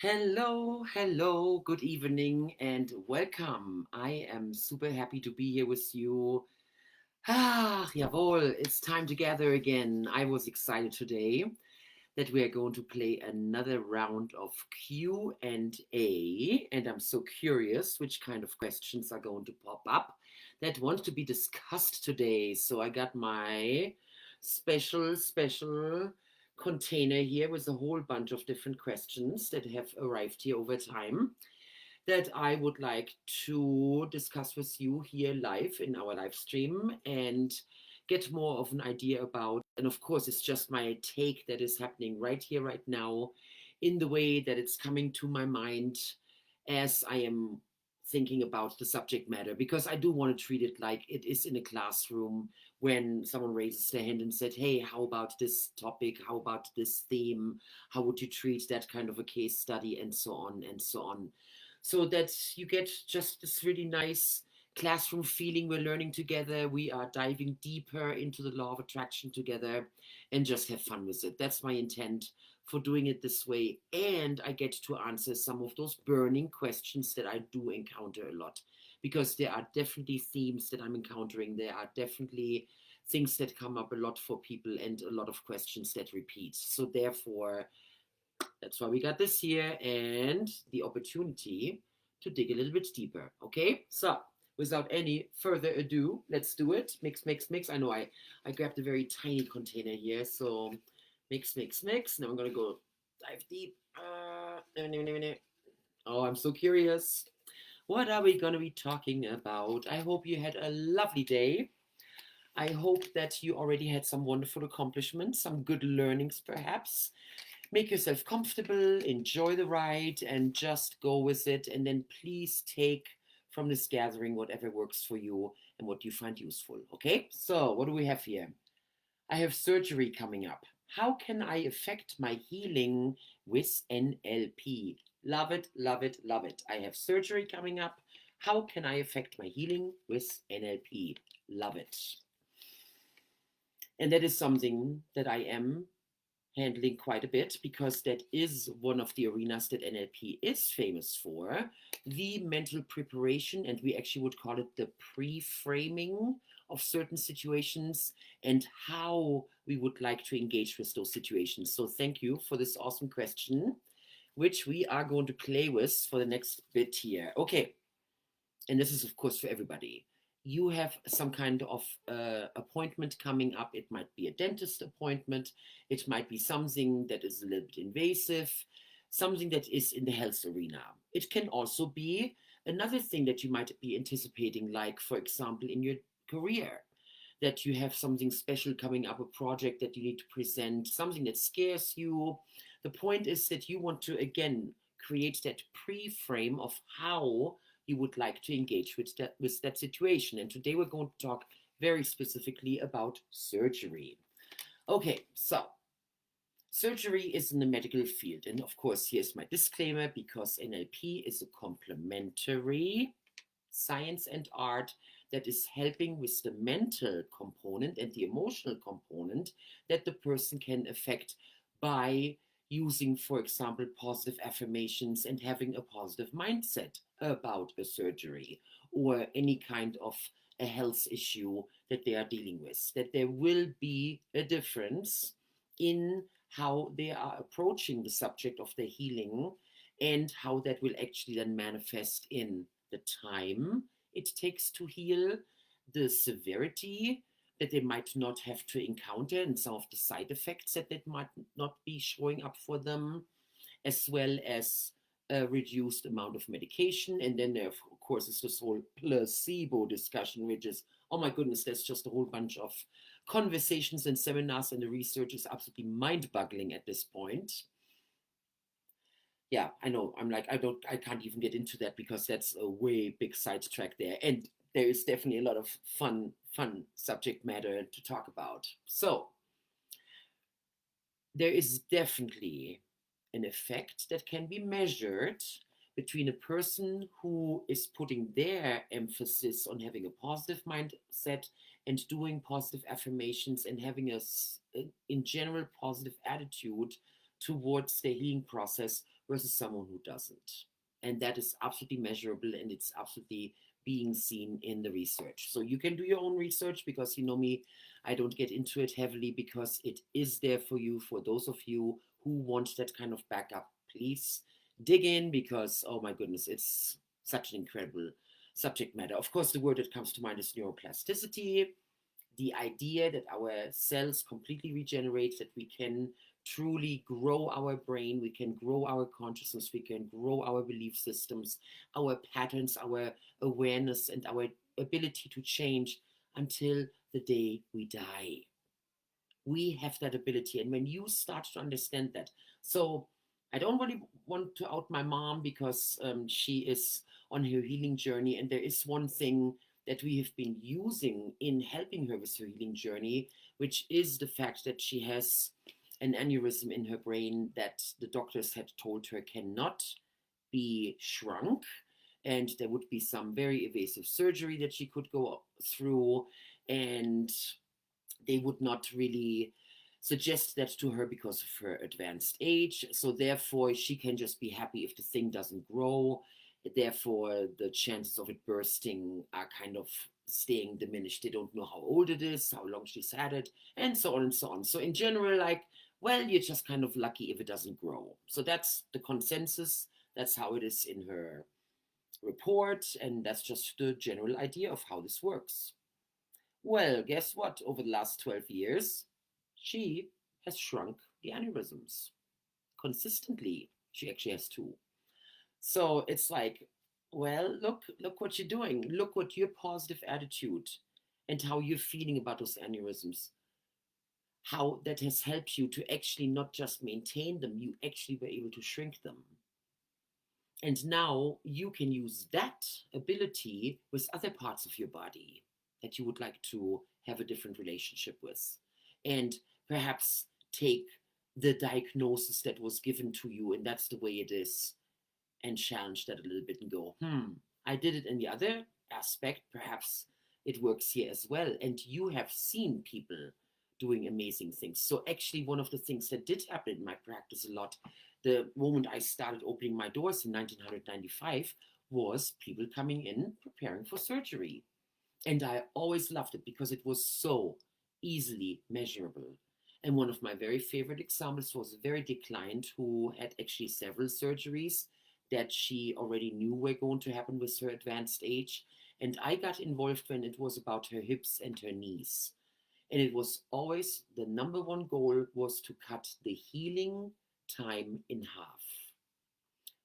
Hello, hello, good evening, and welcome. I am super happy to be here with you. Jawohl, it's time to gather again. I was excited today that we are going to play another round of Q&A, and I'm so curious which kind of questions are going to pop up that want to be discussed today. So I got my special container here with a whole bunch of different questions that have arrived here over time that I would like to discuss with you here live in our live stream and get more of an idea about. And of course, it's just my take that is happening right here, right now, in the way that it's coming to my mind as I am thinking about the subject matter, because I do want to treat it like it is in a classroom when someone raises their hand and said, hey, how about this topic? How about this theme? How would you treat that kind of a case study? And so on and so on. So that you get just this really nice classroom feeling. We're learning together. We are diving deeper into the law of attraction together and just have fun with it. That's my intent for doing it this way. And I get to answer some of those burning questions that I do encounter a lot, because there are definitely themes that I'm encountering. There are definitely things that come up a lot for people and a lot of questions that repeat. So therefore, that's why we got this here and the opportunity to dig a little bit deeper. Okay, so without any further ado, let's do it. Mix, mix, mix. I know I grabbed a very tiny container here, so mix, mix, mix. Now I'm gonna go dive deep. Oh, I'm so curious. What are we gonna be talking about? I hope you had a lovely day. I hope that you already had some wonderful accomplishments, some good learnings perhaps. Make yourself comfortable, enjoy the ride, and just go with it. And then please take from this gathering whatever works for you and what you find useful. Okay, so what do we have here? I have surgery coming up. How can I affect my healing with NLP? Love it, love it, love it. I have surgery coming up. How can I affect my healing with NLP? Love it. And that is something that I am handling quite a bit, because that is one of the arenas that NLP is famous for, the mental preparation, and we actually would call it the pre-framing of certain situations and how we would like to engage with those situations. So thank you for this awesome question, which we are going to play with for the next bit here. Okay, and this is of course for everybody. You have some kind of appointment coming up. It might be a dentist appointment. It might be something that is a little bit invasive, something that is in the health arena. It can also be another thing that you might be anticipating, like, for example, in your career, that you have something special coming up, a project that you need to present, something that scares you. The point is that you want to, again, create that pre-frame of how you would like to engage with that situation. And today we're going to talk very specifically about surgery. Okay, so surgery is in the medical field. And of course, here's my disclaimer, because NLP is a complementary science and art that is helping with the mental component and the emotional component that the person can affect by using, for example, positive affirmations and having a positive mindset about a surgery or any kind of a health issue that they are dealing with. That there will be a difference in how they are approaching the subject of their healing and how that will actually then manifest in the time it takes to heal, the severity that they might not have to encounter, and some of the side effects that might not be showing up for them, as well as a reduced amount of medication. And then there, of course, is this whole placebo discussion, which is, oh my goodness, there's just a whole bunch of conversations and seminars, and the research is absolutely mind-boggling at this point. Yeah, I know. I can't even get into that because that's a way big sidetrack there. And there is definitely a lot of fun subject matter to talk about. So there is definitely an effect that can be measured between a person who is putting their emphasis on having a positive mindset and doing positive affirmations and having in general positive attitude towards the healing process versus someone who doesn't. And that is absolutely measurable, and it's absolutely being seen in the research. So you can do your own research, because you know me, I don't get into it heavily because it is there for you. For those of you who want that kind of backup, please dig in, because oh my goodness, it's such an incredible subject matter. Of course, the word that comes to mind is neuroplasticity, the idea that our cells completely regenerate, that we can truly grow our brain, we can grow our consciousness, we can grow our belief systems, our patterns, our awareness, and our ability to change until the day we die. We have that ability. And when you start to understand that, so I don't really want to out my mom, because she is on her healing journey. And there is one thing that we have been using in helping her with her healing journey, which is the fact that she has an aneurysm in her brain that the doctors had told her cannot be shrunk. And there would be some very invasive surgery that she could go through. And they would not really suggest that to her because of her advanced age. So therefore, she can just be happy if the thing doesn't grow. Therefore, the chances of it bursting are kind of staying diminished. They don't know how old it is, how long she's had it, and so on and so on. So in general, like, well, you're just kind of lucky if it doesn't grow. So that's the consensus. That's how it is in her report. And that's just the general idea of how this works. Well, guess what? Over the last 12 years, she has shrunk the aneurysms consistently. She actually has two. So it's like, well, look what you're doing. Look what your positive attitude and how you're feeling about those aneurysms, how that has helped you to actually not just maintain them, you actually were able to shrink them. And now you can use that ability with other parts of your body that you would like to have a different relationship with. And perhaps take the diagnosis that was given to you, and that's the way it is, and challenge that a little bit and go, I did it in the other aspect. Perhaps it works here as well. And you have seen people doing amazing things. So actually, one of the things that did happen in my practice a lot, the moment I started opening my doors in 1995, was people coming in preparing for surgery. And I always loved it because it was so easily measurable. And one of my very favorite examples was a very dear client who had actually several surgeries that she already knew were going to happen with her advanced age. And I got involved when it was about her hips and her knees. And it was always the number one goal was to cut the healing time in half.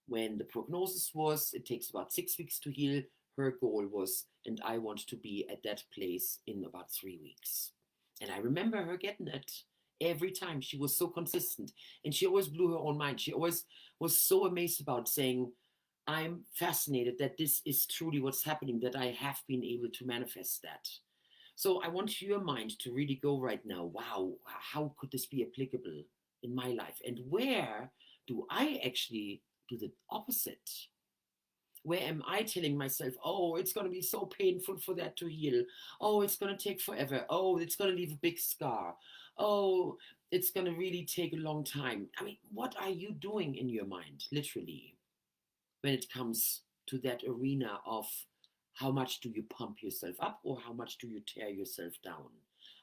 When the prognosis was, it takes about 6 weeks to heal, her goal was, and I want to be at that place in about 3 weeks. And I remember her getting it every time. She was so consistent, and she always blew her own mind. She always was so amazed about saying, I'm fascinated that this is truly what's happening, that I have been able to manifest that. So I want your mind to really go right now, wow, how could this be applicable in my life? And where do I actually do the opposite? Where am I telling myself, oh, it's going to be so painful for that to heal. Oh, it's going to take forever. Oh, it's going to leave a big scar. Oh, it's going to really take a long time. I mean, what are you doing in your mind, literally, when it comes to that arena of how much do you pump yourself up or how much do you tear yourself down?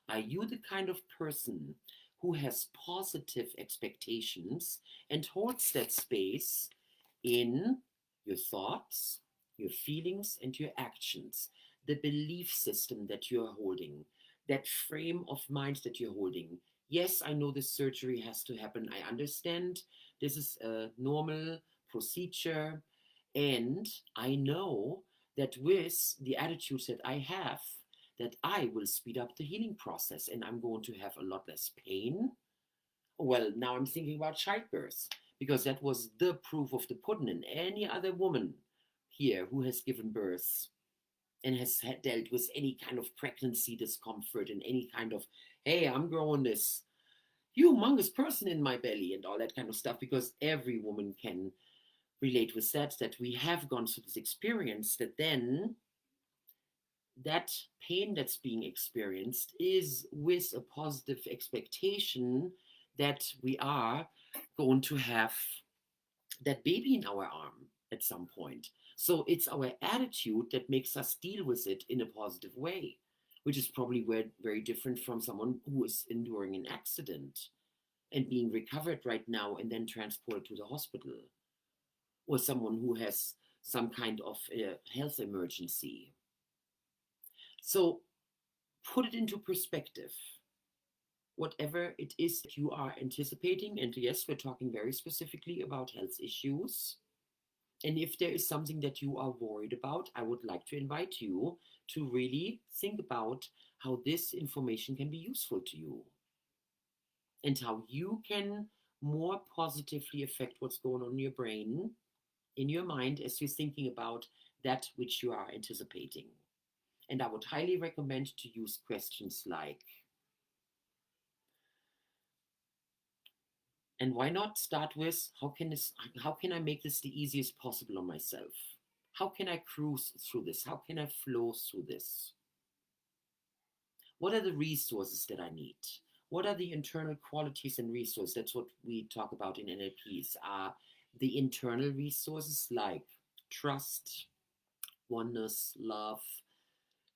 Are you the kind of person who has positive expectations and holds that space in your thoughts, your feelings, and your actions, the belief system that you're holding, that frame of mind that you're holding? Yes, I know this surgery has to happen. I understand this is a normal procedure. And I know that with the attitudes that I have, that I will speed up the healing process and I'm going to have a lot less pain. Well, now I'm thinking about childbirth, because that was the proof of the pudding. And any other woman here who has given birth and has dealt with any kind of pregnancy discomfort and any kind of, hey, I'm growing this humongous person in my belly and all that kind of stuff, because every woman can relate with that, that we have gone through this experience, that then that pain that's being experienced is with a positive expectation that we are going to have that baby in our arm at some point. So it's our attitude that makes us deal with it in a positive way, which is probably very different from someone who is enduring an accident and being recovered right now and then transported to the hospital, or someone who has some kind of a health emergency. So put it into perspective. Whatever it is that you are anticipating, and yes, we're talking very specifically about health issues. And if there is something that you are worried about, I would like to invite you to really think about how this information can be useful to you and how you can more positively affect what's going on in your brain, in your mind, as you're thinking about that which you are anticipating. And I would highly recommend to use questions like, and why not start with, how can I make this the easiest possible on myself? How can I cruise through this? How can I flow through this? What are the resources that I need? What are the internal qualities and resources? That's what we talk about in NLPs. Are the internal resources like trust, oneness, love,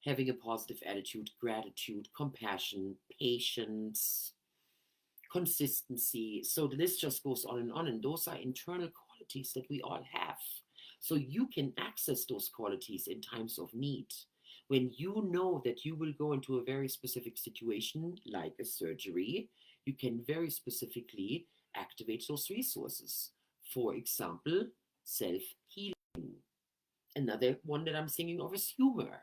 having a positive attitude, gratitude, compassion, patience, consistency. So the list just goes on, and those are internal qualities that we all have. So you can access those qualities in times of need. When you know that you will go into a very specific situation, like a surgery, you can very specifically activate those resources. For example, self healing. Another one that I'm thinking of is humor.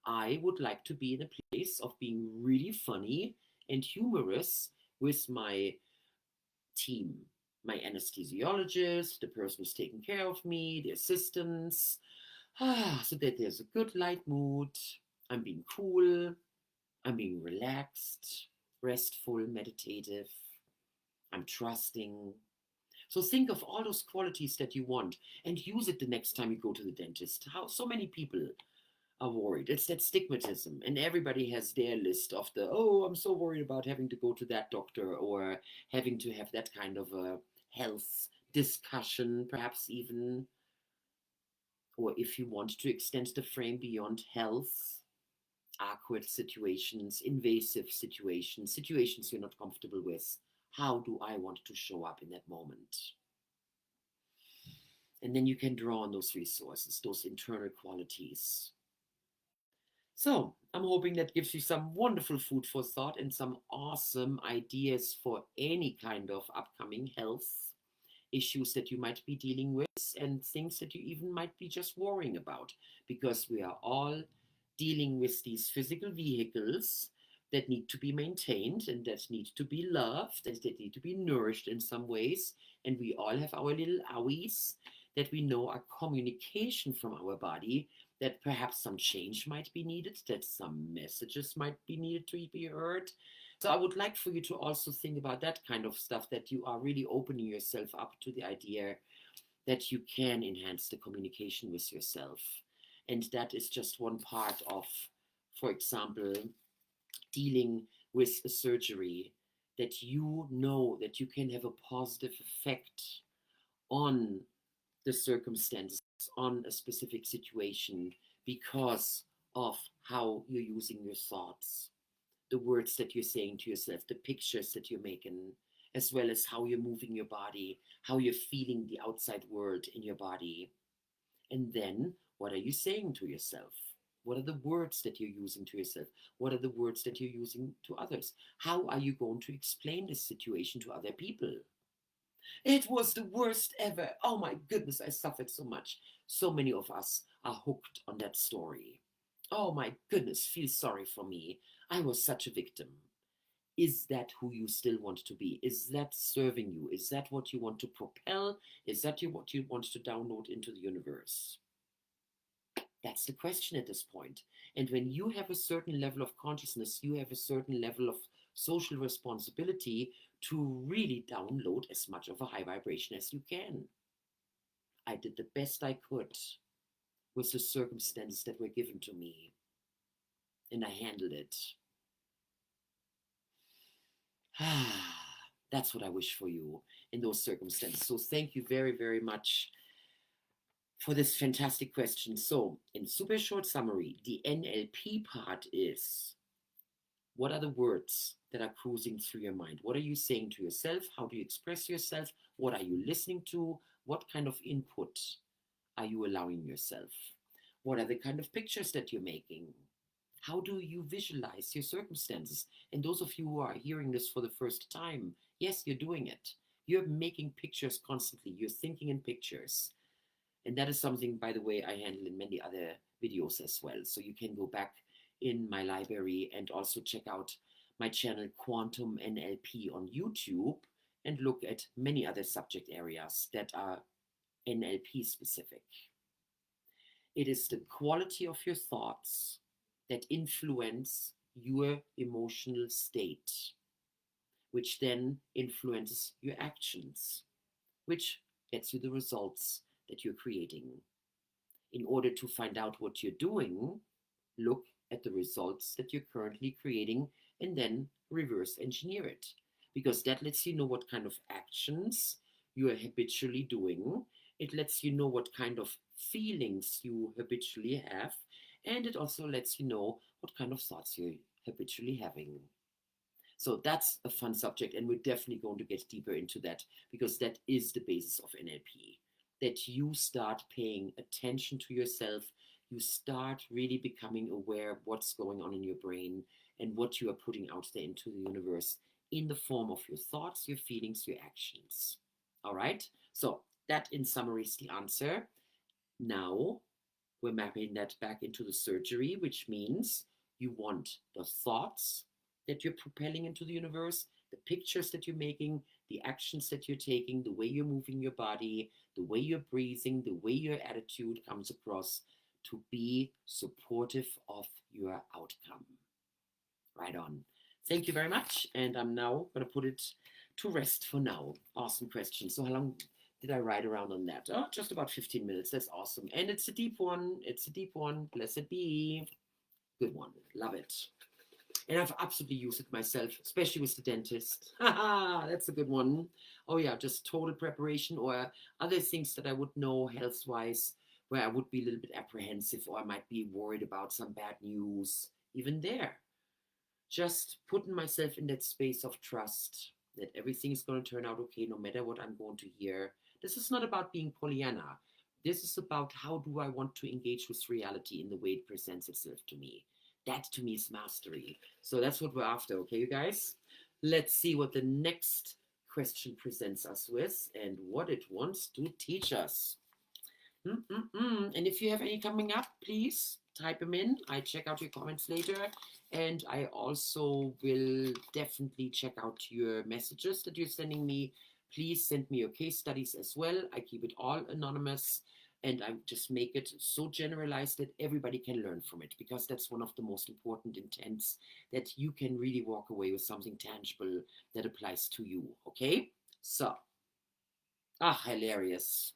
I would like to be in a place of being really funny and humorous with my team, my anesthesiologist, the person who's taking care of me, the assistants, so that there's a good light mood. I'm being cool, I'm being relaxed, restful, meditative, I'm trusting. So think of all those qualities that you want and use it the next time you go to the dentist. How so many people are worried. It's that stigmatism, and everybody has their list of the, oh, I'm so worried about having to go to that doctor or having to have that kind of a health discussion, perhaps even. Or if you want to extend the frame beyond health, awkward situations, invasive situations, situations you're not comfortable with. How do I want to show up in that moment? And then you can draw on those resources, those internal qualities. So I'm hoping that gives you some wonderful food for thought and some awesome ideas for any kind of upcoming health issues that you might be dealing with and things that you even might be just worrying about, because we are all dealing with these physical vehicles that need to be maintained and that need to be loved and that need to be nourished in some ways. And we all have our little owies that we know are communication from our body, that perhaps some change might be needed, that some messages might be needed to be heard. So I would like for you to also think about that kind of stuff, that you are really opening yourself up to the idea that you can enhance the communication with yourself. And that is just one part of, for example, dealing with a surgery, that you know that you can have a positive effect on the circumstances, on a specific situation, because of how you're using your thoughts, the words that you're saying to yourself, the pictures that you're making, as well as how you're moving your body, how you're feeling the outside world in your body. And then, what are you saying to yourself? What are the words that you're using to yourself? What are the words that you're using to others? How are you going to explain this situation to other people? It was the worst ever. Oh my goodness, I suffered so much. So many of us are hooked on that story. Oh my goodness, feel sorry for me. I was such a victim. Is that who you still want to be? Is that serving you? Is that what you want to propel? Is that what you want to download into the universe? That's the question at this point. And when you have a certain level of consciousness, you have a certain level of social responsibility to really download as much of a high vibration as you can. I did the best I could with the circumstances that were given to me, and I handled it. That's what I wish for you in those circumstances. So thank you very, very much for this fantastic question. So, in super short summary, the NLP part is, what are the words that are cruising through your mind? What are you saying to yourself? How do you express yourself? What are you listening to? What kind of input are you allowing yourself? What are the kind of pictures that you're making? How do you visualize your circumstances? And those of you who are hearing this for the first time, yes, you're doing it. You're making pictures constantly. You're thinking in pictures. And that is something, by the way, I handle in many other videos as well. So you can go back in my library and also check out my channel Quantum NLP on YouTube and look at many other subject areas that are NLP specific. It is the quality of your thoughts that influence your emotional state, which then influences your actions, which gets you the results that you're creating. In order to find out what you're doing, look at the results that you're currently creating and then reverse engineer it. Because that lets you know what kind of actions you are habitually doing. It lets you know what kind of feelings you habitually have. And it also lets you know what kind of thoughts you're habitually having. So that's a fun subject, and we're definitely going to get deeper into that because that is the basis of NLP. That you start paying attention to yourself, you start really becoming aware of what's going on in your brain and what you are putting out there into the universe in the form of your thoughts, your feelings, your actions. All right? So that in summary is the answer. Now we're mapping that back into the surgery, which means you want the thoughts that you're propelling into the universe, the pictures that you're making, the actions that you're taking, the way you're moving your body, the way you're breathing, the way your attitude comes across to be supportive of your outcome. Right on. Thank you very much. And I'm now going to put it to rest for now. Awesome question. So how long did I ride around on that? Oh, just about 15 minutes. That's awesome. And it's a deep one. It's a deep one. Blessed be. Good one. Love it. And I've absolutely used it myself, especially with the dentist. That's a good one. Oh yeah, just total preparation or other things that I would know health-wise, where I would be a little bit apprehensive or I might be worried about some bad news. Even there, just putting myself in that space of trust that everything is going to turn out okay, no matter what I'm going to hear. This is not about being Pollyanna. This is about how do I want to engage with reality in the way it presents itself to me. That to me is mastery. So that's what we're after, okay, you guys? Let's see what the next question presents us with and what it wants to teach us. And if you have any coming up, please type them in. I check out your comments later. And I also will definitely check out your messages that you're sending me. Please send me your case studies as well. I keep it all anonymous. And I just make it so generalized that everybody can learn from it, because that's one of the most important intents, that you can really walk away with something tangible that applies to you. Okay? So, hilarious.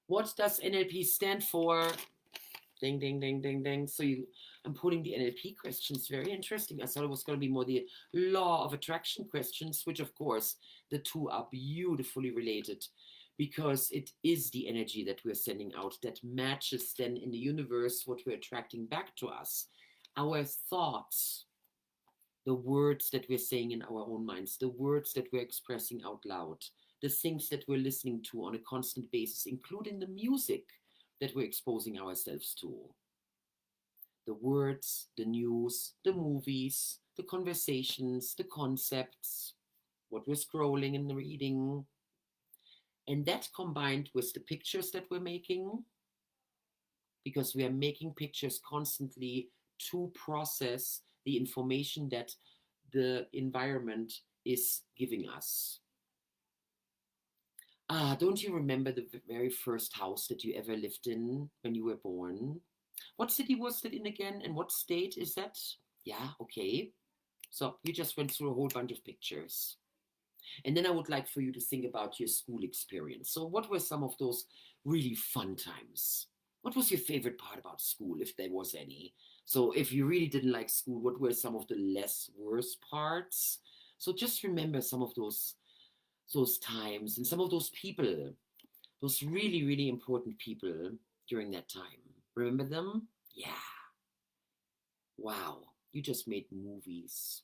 What does NLP stand for? Ding, ding, ding, ding, ding. So I'm putting the NLP questions. Very interesting. I thought it was going to be more the law of attraction questions, which of course the two are beautifully related, because it is the energy that we're sending out that matches then in the universe what we're attracting back to us. Our thoughts, the words that we're saying in our own minds, the words that we're expressing out loud, the things that we're listening to on a constant basis, including the music that we're exposing ourselves to. The words, the news, the movies, the conversations, the concepts, what we're scrolling and reading. And that combined with the pictures that we're making, because we are making pictures constantly to process the information that the environment is giving us. Don't you remember the very first house that you ever lived in when you were born? What city was that in again? And what state is that? Yeah, okay. So you just went through a whole bunch of pictures. And then I would like for you to think about your school experience. So what were some of those really fun times? What was your favorite part about school, if there was any? So if you really didn't like school, what were some of the less worse parts? So just remember some of those times and some of those people, those really, really important people during that time. Remember them? Yeah. Wow. You just made movies.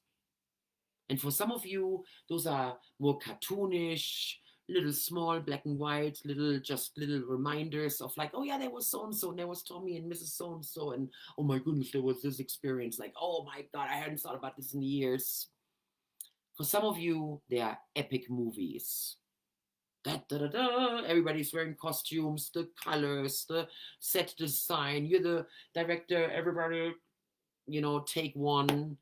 And for some of you, those are more cartoonish, little small black and white, little reminders of like, oh yeah, there was so and so, and there was Tommy and Mrs. So and so, and oh my goodness, there was this experience. Like, oh my God, I hadn't thought about this in years. For some of you, they are epic movies. Da, da, da, da. Everybody's wearing costumes, the colors, the set design. You're the director, everybody, take one.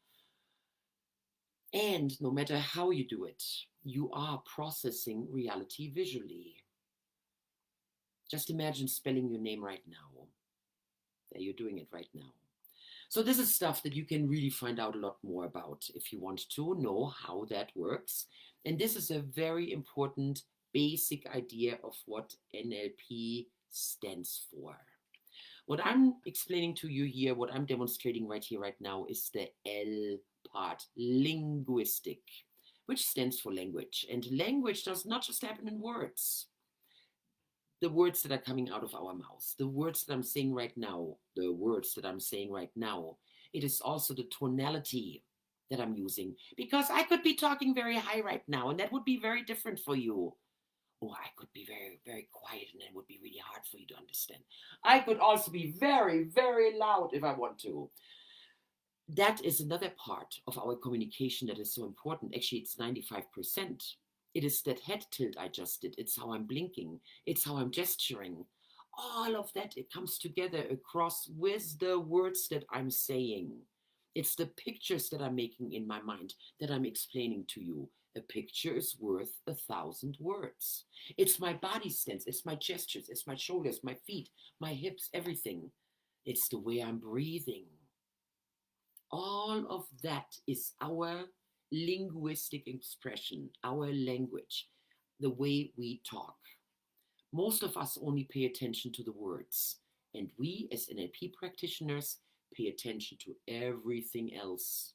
And no matter how you do it, you are processing reality visually. Just imagine spelling your name right now. There, you're doing it right now. So this is stuff that you can really find out a lot more about if you want to know how that works. And this is a very important basic idea of what NLP stands for. What I'm explaining to you here, what I'm demonstrating right here, right now, is the L part, linguistic, which stands for language. And language does not just happen in words. The words that are coming out of our mouths, the words that I'm saying right now, the words that I'm saying right now, it is also the tonality that I'm using. Because I could be talking very high right now, and that would be very different for you. Or I could be very, very quiet, and it would be really hard for you to understand. I could also be very, very loud if I want to. That is another part of our communication that is so important. Actually, it's 95%. It is that head tilt I just did. It's how I'm blinking. It's how I'm gesturing. All of that, it comes together across with the words that I'm saying. It's the pictures that I'm making in my mind that I'm explaining to you. A picture is worth 1,000 words. It's my body stance, it's my gestures, it's my shoulders, my feet, my hips, everything. It's the way I'm breathing. All of that is our linguistic expression, our language, the way we talk. Most of us only pay attention to the words, and we, as NLP practitioners, pay attention to everything else.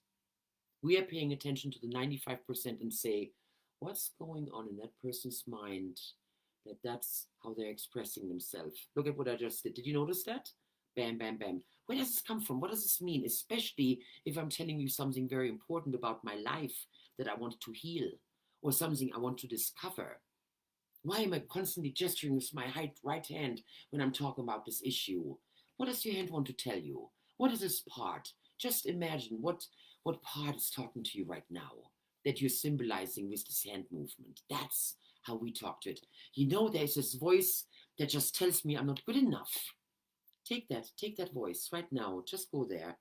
We are paying attention to the 95% and say, what's going on in that person's mind? That's how they're expressing themselves. Look at what I just did. Did you notice that? Bam, bam, bam. Where does this come from? What does this mean? Especially if I'm telling you something very important about my life that I want to heal or something I want to discover. Why am I constantly gesturing with my right hand when I'm talking about this issue? What does your hand want to tell you? What is this part? Just imagine what part is talking to you right now that you're symbolizing with this hand movement. That's how we talk to it. There's this voice that just tells me I'm not good enough. Take that voice right now. Just go there.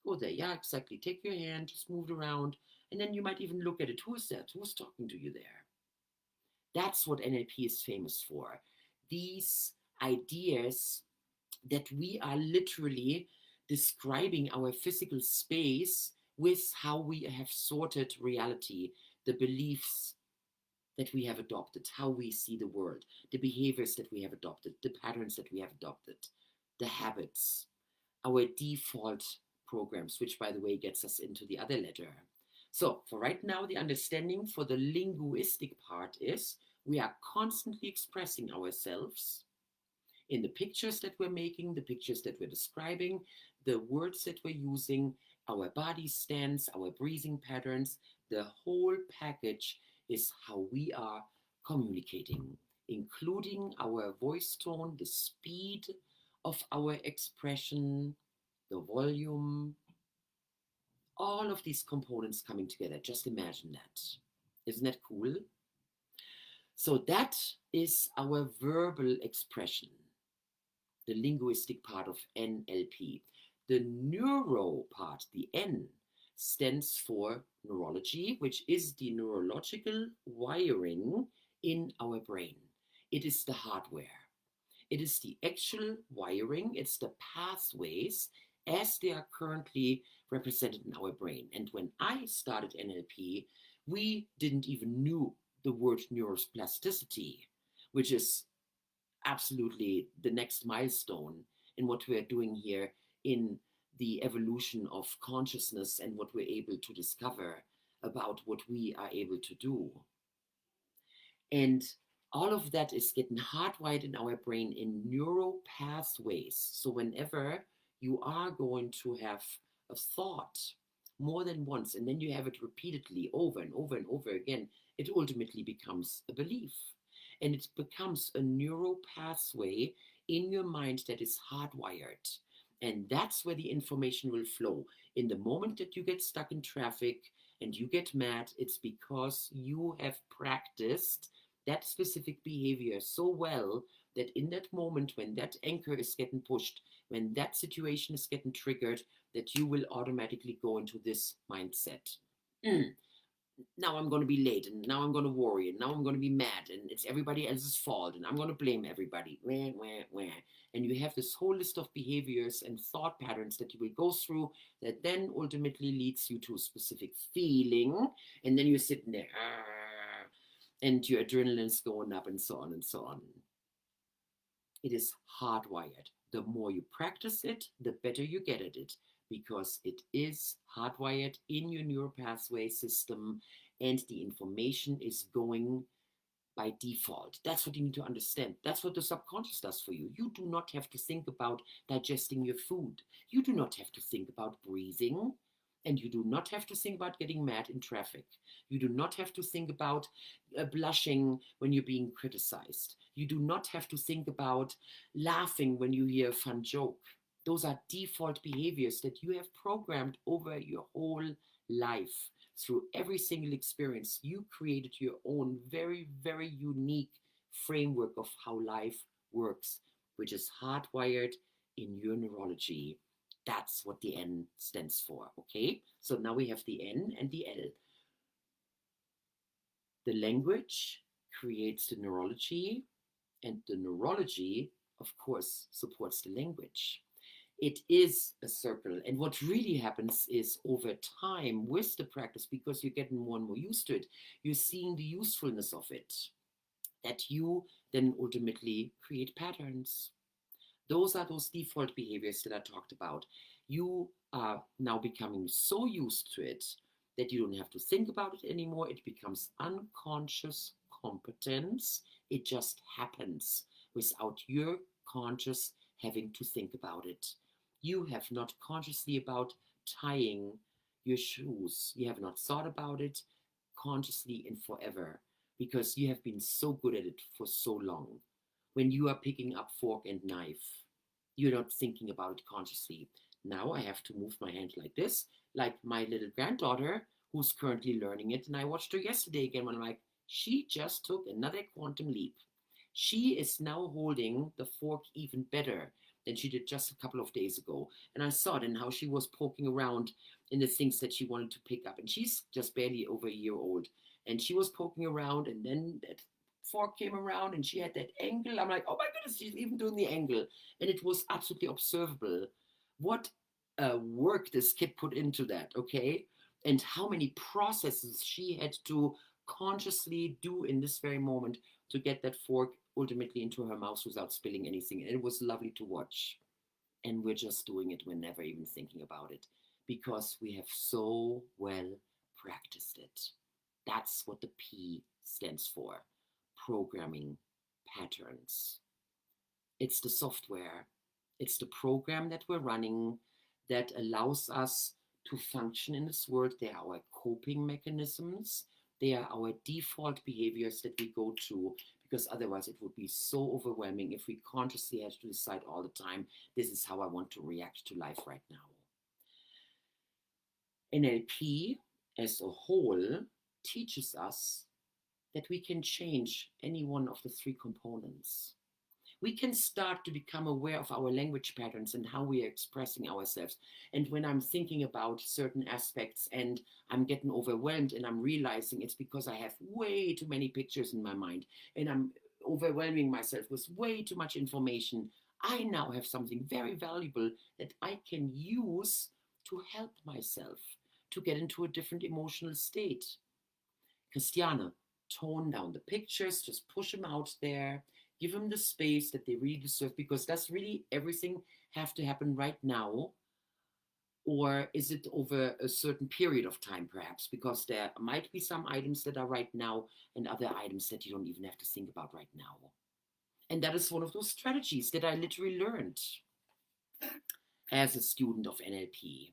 Go there. Yeah, exactly. Take your hand, just move it around, and then you might even look at it. Who is that? Who's talking to you there? That's what NLP is famous for. These ideas that we are literally describing our physical space with how we have sorted reality, the beliefs that we have adopted, how we see the world, the behaviors that we have adopted, the patterns that we have adopted, the habits, our default programs, which by the way gets us into the other letter. So for right now, the understanding for the linguistic part is we are constantly expressing ourselves in the pictures that we're making, the pictures that we're describing, the words that we're using, our body stance, our breathing patterns, the whole package is how we are communicating, including our voice tone, the speed of our expression, the volume, all of these components coming together. Just imagine that. Isn't that cool? So that is our verbal expression, the linguistic part of NLP. The neuro part, the N, stands for neurology, which is the neurological wiring in our brain. It is the hardware. It is the actual wiring, it's the pathways as they are currently represented in our brain. And when I started NLP, we didn't even know the word neuroplasticity, which is absolutely the next milestone in what we're doing here in the evolution of consciousness and what we're able to discover about what we are able to do. And all of that is getting hardwired in our brain in neural pathways. So whenever you are going to have a thought more than once, and then you have it repeatedly over and over and over again, it ultimately becomes a belief. And it becomes a neural pathway in your mind that is hardwired. And that's where the information will flow. In the moment that you get stuck in traffic and you get mad, it's because you have practiced that specific behavior so well that in that moment when that anchor is getting pushed, when that situation is getting triggered, that you will automatically go into this mindset. Now I'm going to be late, and now I'm going to worry, and now I'm going to be mad, and it's everybody else's fault, and I'm going to blame everybody. Wah, wah, wah. And you have this whole list of behaviors and thought patterns that you will go through that then ultimately leads you to a specific feeling. And then you're sitting there, and your adrenaline's going up, and so on and so on. It is hardwired. The more you practice it, the better you get at it, because it is hardwired in your neural pathway system, and the information is going by default. That's what you need to understand. That's what the subconscious does for you. You do not have to think about digesting your food. You do not have to think about breathing. And you do not have to think about getting mad in traffic. You do not have to think about blushing when you're being criticized. You do not have to think about laughing when you hear a fun joke. Those are default behaviors that you have programmed over your whole life. Through every single experience, you created your own very, very unique framework of how life works, which is hardwired in your neurology. That's what the N stands for, okay? So now we have the N and the L. The language creates the neurology, and the neurology, of course, supports the language. It is a circle. And what really happens is over time with the practice, because you're getting more and more used to it, you're seeing the usefulness of it, that you then ultimately create patterns. Those are those default behaviors that I talked about. You are now becoming so used to it that you don't have to think about it anymore. It becomes unconscious competence. It just happens without your conscious having to think about it. You have not consciously about tying your shoes. You have not thought about it consciously in forever, because you have been so good at it for so long. When you are picking up fork and knife, you're not thinking about it consciously. Now I have to move my hand like this, like my little granddaughter who's currently learning it. And I watched her yesterday again when I'm like, she just took another quantum leap. She is now holding the fork even better than she did just a couple of days ago. And I saw it in how she was poking around in the things that she wanted to pick up. And she's just barely over a year old. And she was poking around, and then that fork came around and she had that angle. I'm like, oh my goodness, she's even doing the angle. And it was absolutely observable. What work this kid put into that, okay? And how many processes she had to consciously do in this very moment to get that fork ultimately into her mouth without spilling anything. And it was lovely to watch. And we're just doing it. We're never even thinking about it because we have so well practiced it. That's what the P stands for. Programming patterns. It's the software. It's the program that we're running that allows us to function in this world. They are our coping mechanisms. They are our default behaviors that we go to, because otherwise it would be so overwhelming if we consciously had to decide all the time, this is how I want to react to life right now. NLP as a whole teaches us that we can change any one of the three components. We can start to become aware of our language patterns and how we are expressing ourselves. And when I'm thinking about certain aspects and I'm getting overwhelmed and I'm realizing it's because I have way too many pictures in my mind and I'm overwhelming myself with way too much information, I now have something very valuable that I can use to help myself to get into a different emotional state. Christiane, tone down the pictures, just push them out there. Give them the space that they really deserve, because that's really everything have to happen right now, Or is it over a certain period of time, perhaps? Because there might be some items that are right now and other items that you don't even have to think about right now. And that is one of those strategies that I literally learned as a student of NLP.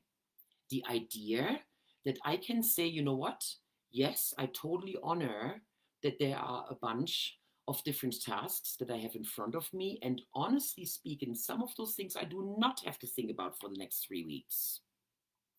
The idea that I can say, you know what? Yes, I totally honor that there are a bunch of different tasks that I have in front of me. And honestly speaking, some of those things I do not have to think about for the next 3 weeks.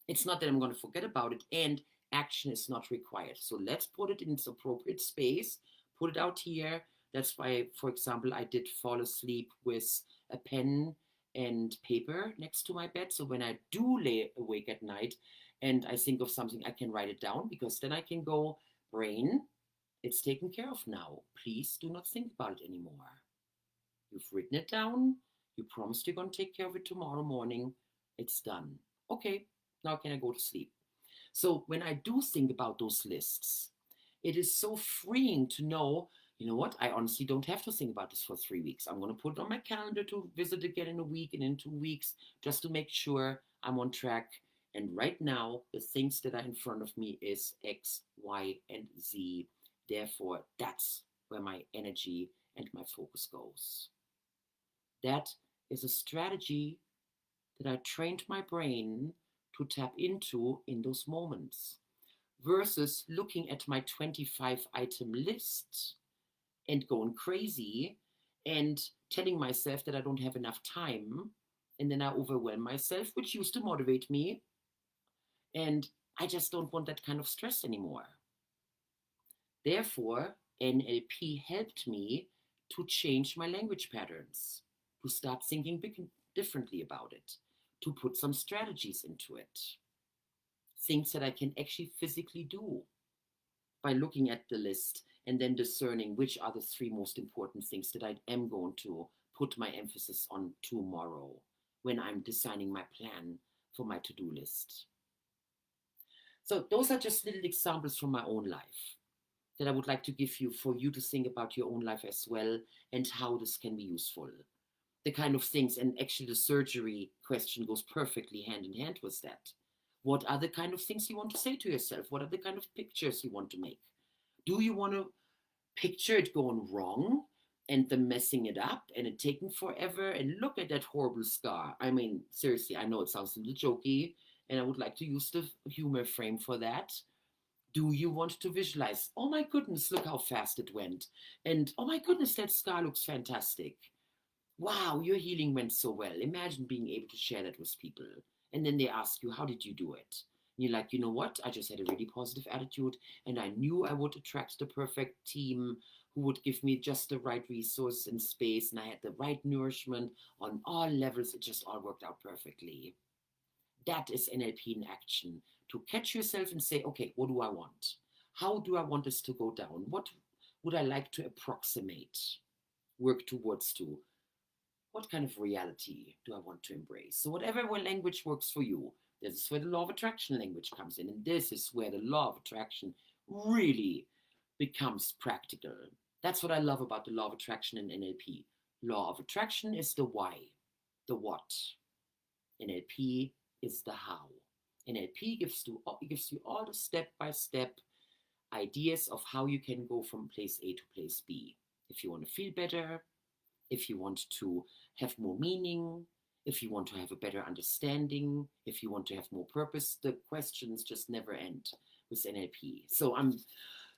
It's not that I'm going to forget about it, and action is not required. So let's put it in its appropriate space, put it out here. That's why, for example, I did fall asleep with a pen and paper next to my bed. So when I do lay awake at night and I think of something, I can write it down, because then I can go, brain, it's taken care of now. Please do not think about it anymore. You've written it down. You promised you're going to take care of it tomorrow morning. It's done. Okay, now can I go to sleep? So when I do think about those lists, it is so freeing to know, you know what, I honestly don't have to think about this for 3 weeks. I'm going to put it on my calendar to visit again in a week and in 2 weeks, just to make sure I'm on track. And right now, the things that are in front of me is X, Y, and Z. Therefore, that's where my energy and my focus goes. That is a strategy that I trained my brain to tap into in those moments, versus looking at my 25 item list and going crazy and telling myself that I don't have enough time. And then I overwhelm myself, which used to motivate me. And I just don't want that kind of stress anymore. Therefore, NLP helped me to change my language patterns, to start thinking differently about it, to put some strategies into it. Things that I can actually physically do by looking at the list and then discerning which are the 3 most important things that I am going to put my emphasis on tomorrow when I'm designing my plan for my to-do list. So those are just little examples from my own life that I would like to give you for you to think about your own life as well, and how this can be useful. The kind of things, and actually the surgery question goes perfectly hand in hand with that. What are the kind of things you want to say to yourself? What are the kind of pictures you want to make? Do you want to picture it going wrong and them messing it up and it taking forever, and look at that horrible scar? I mean, seriously, I know it sounds a little jokey, and I would like to use the humor frame for that. Do you want to visualize, oh my goodness, look how fast it went, and oh my goodness, that scar looks fantastic, wow, your healing went so well. Imagine being able to share that with people. And then they ask you, how did you do it? And you're like, you know what? I just had a really positive attitude, and I knew I would attract the perfect team who would give me just the right resource and space. And I had the right nourishment on all levels. It just all worked out perfectly. That is NLP in action. To catch yourself and say, okay, what do I want? How do I want this to go down? What would I like to approximate, work towards to? What kind of reality do I want to embrace? So whatever language works for you, this is where the law of attraction language comes in. And this is where the law of attraction really becomes practical. That's what I love about the law of attraction in NLP. Law of attraction is the why, the what. NLP is the how. NLP gives you all the step-by-step ideas of how you can go from place A to place B. If you want to feel better, if you want to have more meaning, if you want to have a better understanding, if you want to have more purpose, the questions just never end with NLP. So I'm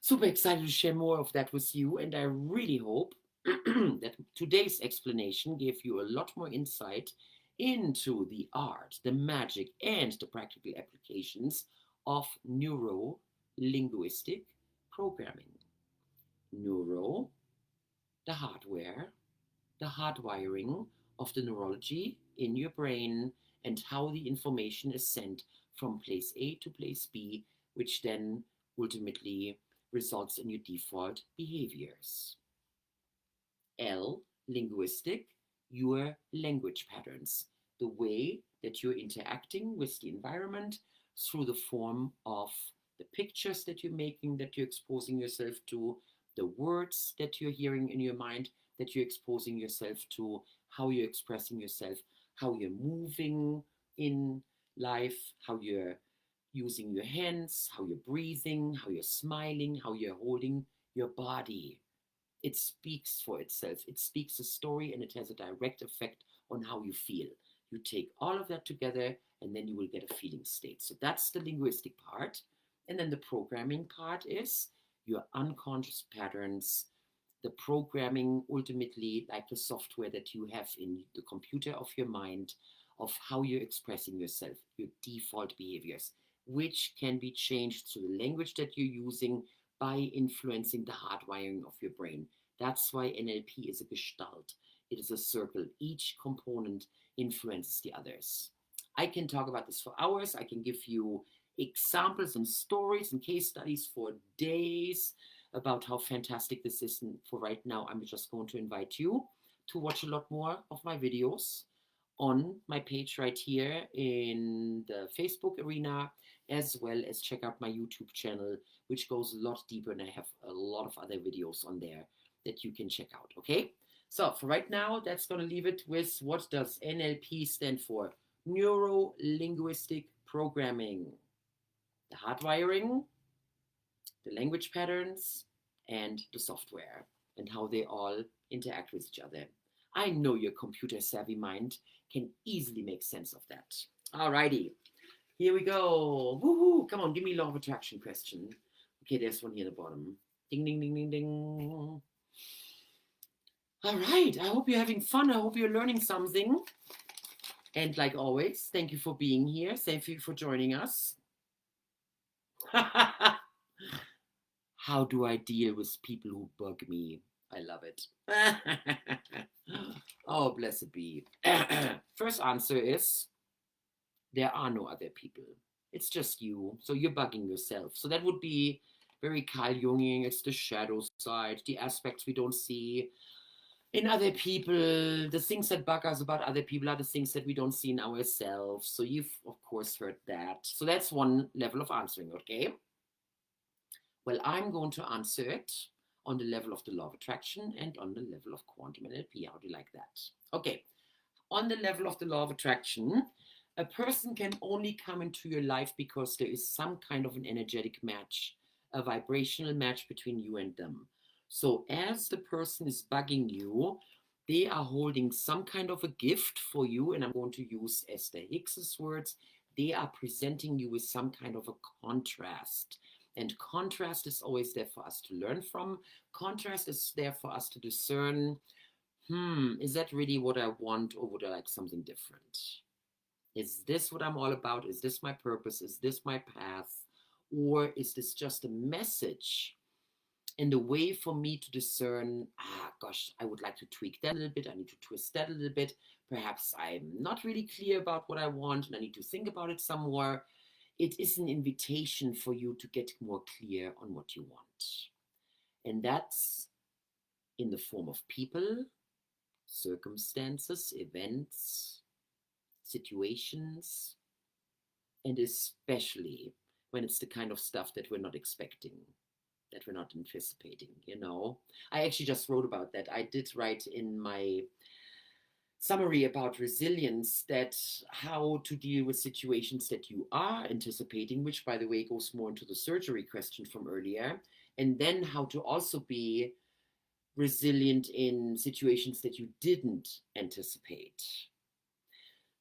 super excited to share more of that with you, and I really hope that today's explanation gave you a lot more insight into the art, the magic, and the practical applications of neuro-linguistic programming. Neuro, the hardware, the hardwiring of the neurology in your brain, and how the information is sent from place A to place B, which then ultimately results in your default behaviors. L, linguistic, your language patterns, the way that you're interacting with the environment through the form of the pictures that you're making, that you're exposing yourself to, the words that you're hearing in your mind, that you're exposing yourself to, how you're expressing yourself, how you're moving in life, how you're using your hands, how you're breathing, how you're smiling, how you're holding your body. It speaks for itself. It speaks a story and it has a direct effect on how you feel. You take all of that together and then you will get a feeling state. So that's the linguistic part. And then the programming part is your unconscious patterns, the programming ultimately, like the software that you have in the computer of your mind, of how you're expressing yourself, your default behaviors, which can be changed through the language that you're using by influencing the hardwiring of your brain. That's why NLP is a gestalt. It is a circle. Each component influences the others. I can talk about this for hours. I can give you examples and stories and case studies for days about how fantastic this is. And for right now, I'm just going to invite you to watch a lot more of my videos on my page right here in the Facebook arena, as well as check out my YouTube channel, which goes a lot deeper, and I have a lot of other videos on there that you can check out, okay? So for right now, that's going to leave it with, what does NLP stand for? Neuro-linguistic programming. The hardwiring, the language patterns, and the software, and how they all interact with each other. I know your computer savvy mind can easily make sense of that. Alrighty, here we go. Woohoo! Come on, give me law of attraction question. Okay, there's one here at the bottom. Ding, ding, ding, ding, ding. All right, I hope you're having fun. I hope you're learning something. And like always, thank you for being here. Thank you for joining us. How do I deal with people who bug me? I love it. Oh, blessed be. First answer is, there are no other people. It's just you. So you're bugging yourself. So that would be very Carl Jungian. It's the shadow side, the aspects we don't see in other people. The things that bug us about other people are the things that we don't see in ourselves. So you've, of course, heard that. So that's one level of answering, okay? Well, I'm going to answer it on the level of the law of attraction and on the level of quantum NLP. How do you like that? Okay. On the level of the law of attraction, a person can only come into your life because there is some kind of an energetic match, a vibrational match between you and them. So as the person is bugging you, they are holding some kind of a gift for you, and I'm going to use Esther Hicks's words. They are presenting you with some kind of a contrast. And contrast is always there for us to learn from. Contrast is there for us to discern, is that really what I want, or would I like something different? Is this what I'm all about? Is this my purpose? Is this my path? Or is this just a message and a way for me to discern, gosh, I would like to tweak that a little bit. I need to twist that a little bit. Perhaps I'm not really clear about what I want and I need to think about it some more. It is an invitation for you to get more clear on what you want. And that's in the form of people, circumstances, events, situations, and especially when it's the kind of stuff that we're not expecting, that we're not anticipating, you know. I actually just wrote about that. I did write in my summary about resilience that how to deal with situations that you are anticipating, which by the way goes more into the surgery question from earlier, and then how to also be resilient in situations that you didn't anticipate.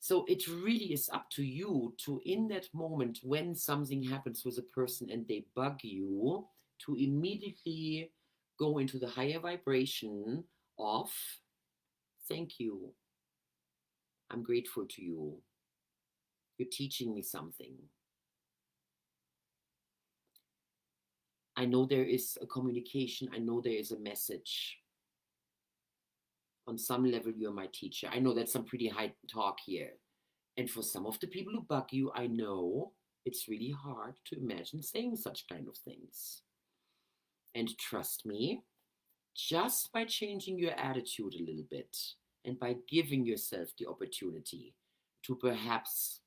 So it really is up to you to, in that moment when something happens with a person and they bug you, to immediately go into the higher vibration of, thank you, I'm grateful to you, you're teaching me something. I know there is a communication, I know there is a message. On some level, you're my teacher. I know that's some pretty high talk here. And for some of the people who bug you, I know it's really hard to imagine saying such kind of things. And trust me, just by changing your attitude a little bit and by giving yourself the opportunity to perhaps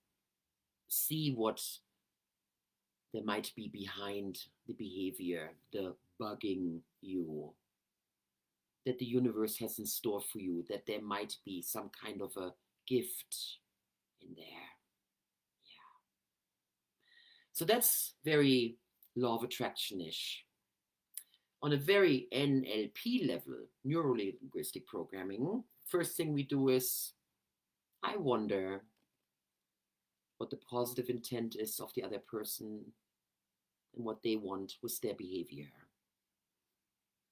see what there might be behind the behavior, the bugging you, that the universe has in store for you, that there might be some kind of a gift in there. So that's very law of attraction-ish. On a very NLP level, neuro-linguistic programming, first thing we do is, I wonder what the positive intent is of the other person and what they want with their behavior.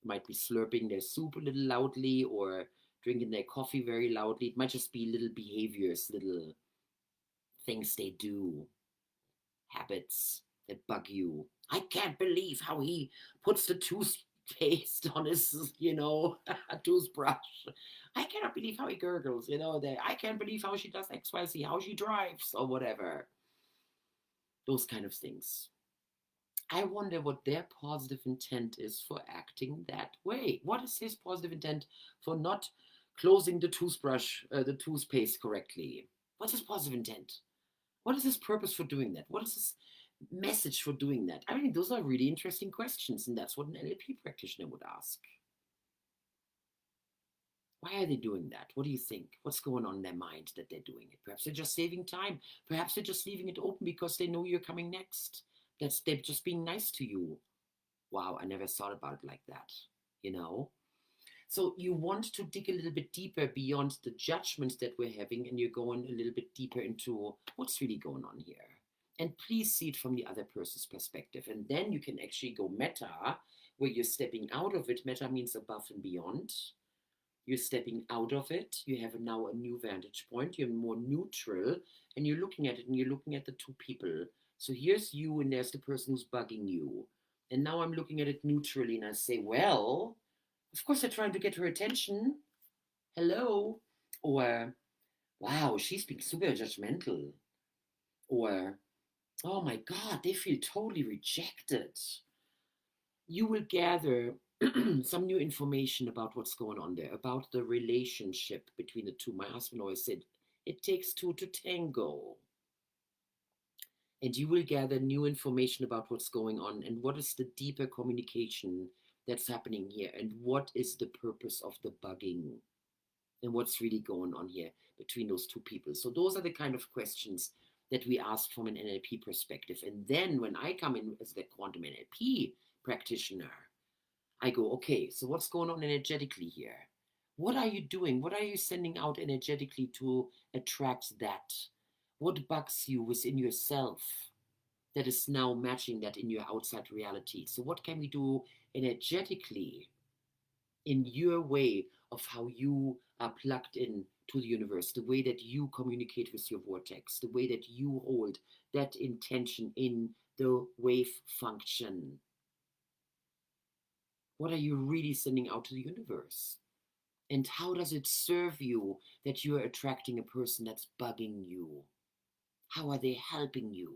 Might be slurping their soup a little loudly or drinking their coffee very loudly. It might just be little behaviors, little things they do, habits that bug you. I can't believe how he puts the toothpaste on his, toothbrush. I cannot believe how he gurgles, that I can't believe how she does XYZ, how she drives or whatever. Those kind of things. I wonder what their positive intent is for acting that way. What is his positive intent for not closing the toothpaste correctly? What's his positive intent? What is his purpose for doing that? What is his message for doing that? I mean, those are really interesting questions, and that's what an NLP practitioner would ask. Why are they doing that? What do you think? What's going on in their mind that they're doing it? Perhaps they're just saving time. Perhaps they're just leaving it open because they know you're coming next. They're just being nice to you. Wow, I never thought about it like that, So you want to dig a little bit deeper beyond the judgments that we're having, and you're going a little bit deeper into what's really going on here. And please see it from the other person's perspective. And then you can actually go meta, where you're stepping out of it. Meta means above and beyond. You're stepping out of it. You have now a new vantage point. You're more neutral, and you're looking at it, and you're looking at the two people. So here's you, and there's the person who's bugging you. And now I'm looking at it neutrally, and I say, well, of course they're trying to get her attention. Hello. Or, wow, she's being super judgmental. Or, oh my God, they feel totally rejected. You will gather some new information about what's going on there, about the relationship between the two. My husband always said, it takes two to tango. And you will gather new information about what's going on and what is the deeper communication that's happening here, and what is the purpose of the bugging, and what's really going on here between those two people. So those are the kind of questions that we ask from an NLP perspective. And then when I come in as the quantum NLP practitioner, I go, okay, so what's going on energetically here? What are you doing? What are you sending out energetically to attract that? What bugs you within yourself that is now matching that in your outside reality? So what can we do energetically in your way of how you are plugged in to the universe, the way that you communicate with your vortex, the way that you hold that intention in the wave function? What are you really sending out to the universe? And how does it serve you that you are attracting a person that's bugging you? How are they helping you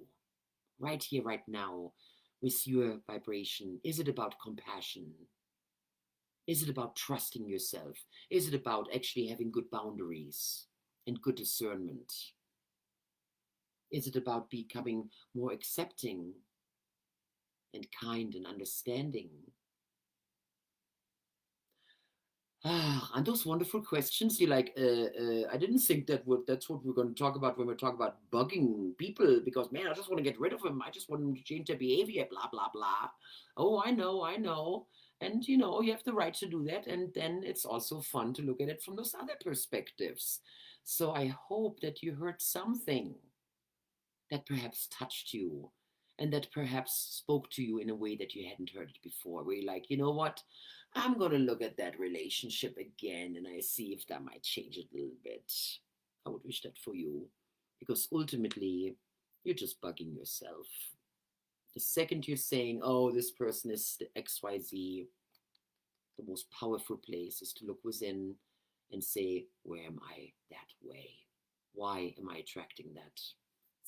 right here, right now, with your vibration? Is it about compassion? Is it about trusting yourself? Is it about actually having good boundaries and good discernment? Is it about becoming more accepting and kind and understanding? And those wonderful questions. You're like, I didn't think that's what we're going to talk about when we're talking about bugging people, because man, I just want to get rid of them. I just want them to change their behavior, blah, blah, blah. Oh, I know. And you have the right to do that. And then it's also fun to look at it from those other perspectives. So I hope that you heard something that perhaps touched you, and that perhaps spoke to you in a way that you hadn't heard it before, where you're like, you know what? I'm going to look at that relationship again and I see if that might change it a little bit. I would wish that for you, because ultimately you're just bugging yourself. The second you're saying, oh, this person is the XYZ, the most powerful place is to look within and say, where am I that way? Why am I attracting that?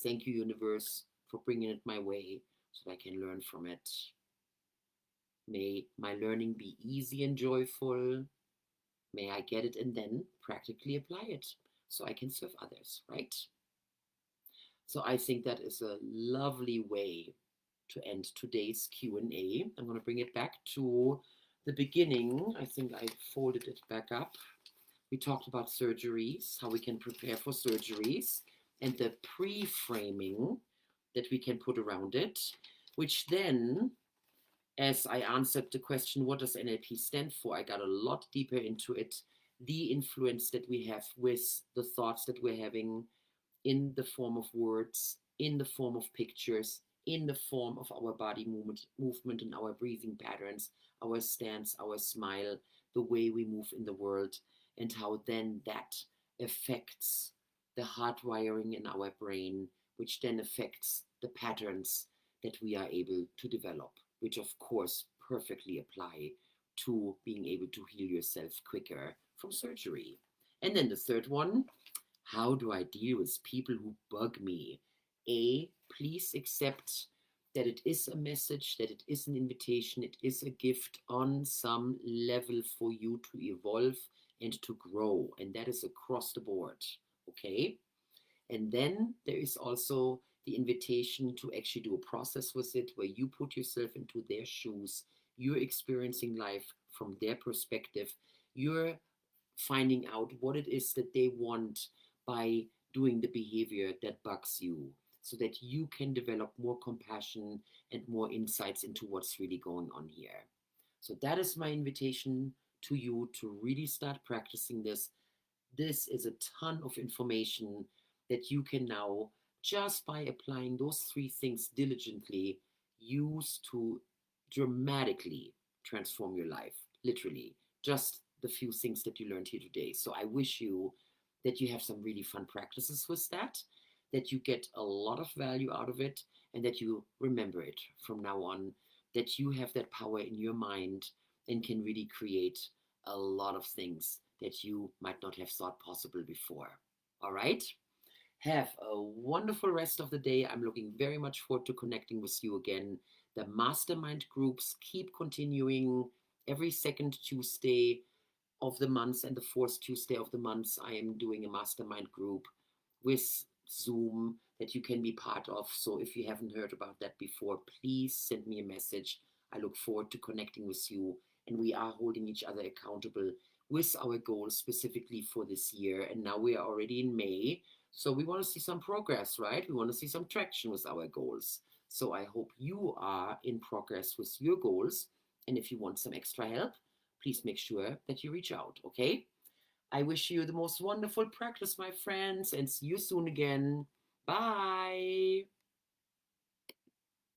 Thank you, universe, for bringing it my way so that I can learn from it. May my learning be easy and joyful. May I get it and then practically apply it so I can serve others, right? So I think that is a lovely way to end today's Q&A. I'm going to bring it back to the beginning. I think I folded it back up. We talked about surgeries, how we can prepare for surgeries, and the pre-framing that we can put around it, which then, as I answered the question, what does NLP stand for? I got a lot deeper into it. The influence that we have with the thoughts that we're having in the form of words, in the form of pictures, in the form of our body movement and our breathing patterns, our stance, our smile, the way we move in the world, and how then that affects the hardwiring in our brain, which then affects the patterns that we are able to develop, which of course perfectly apply to being able to heal yourself quicker from surgery. And then the third one, how do I deal with people who bug me? Please accept that it is a message, that it is an invitation, it is a gift on some level for you to evolve and to grow. And that is across the board. Okay? And then there is also the invitation to actually do a process with it where you put yourself into their shoes. You're experiencing life from their perspective. You're finding out what it is that they want by doing the behavior that bugs you, so that you can develop more compassion and more insights into what's really going on here. So that is my invitation to you to really start practicing this. This is a ton of information that you can now, just by applying those three things diligently, use to dramatically transform your life. Literally, just the few things that you learned here today. So I wish you that you have some really fun practices with that you get a lot of value out of it, and that you remember it from now on, that you have that power in your mind and can really create a lot of things that you might not have thought possible before. All right? Have a wonderful rest of the day. I'm looking very much forward to connecting with you again. The mastermind groups keep continuing every second Tuesday of the month and the fourth Tuesday of the month. I am doing a mastermind group with Zoom that you can be part of. So if you haven't heard about that before, please send me a message. I look forward to connecting with you, and we are holding each other accountable with our goals specifically for this year. And now we are already in May, so we want to see some progress, right? We want to see some traction with our goals. So I hope you are in progress with your goals. And if you want some extra help, please make sure that you reach out, okay? I wish you the most wonderful practice, my friends, and see you soon again. Bye.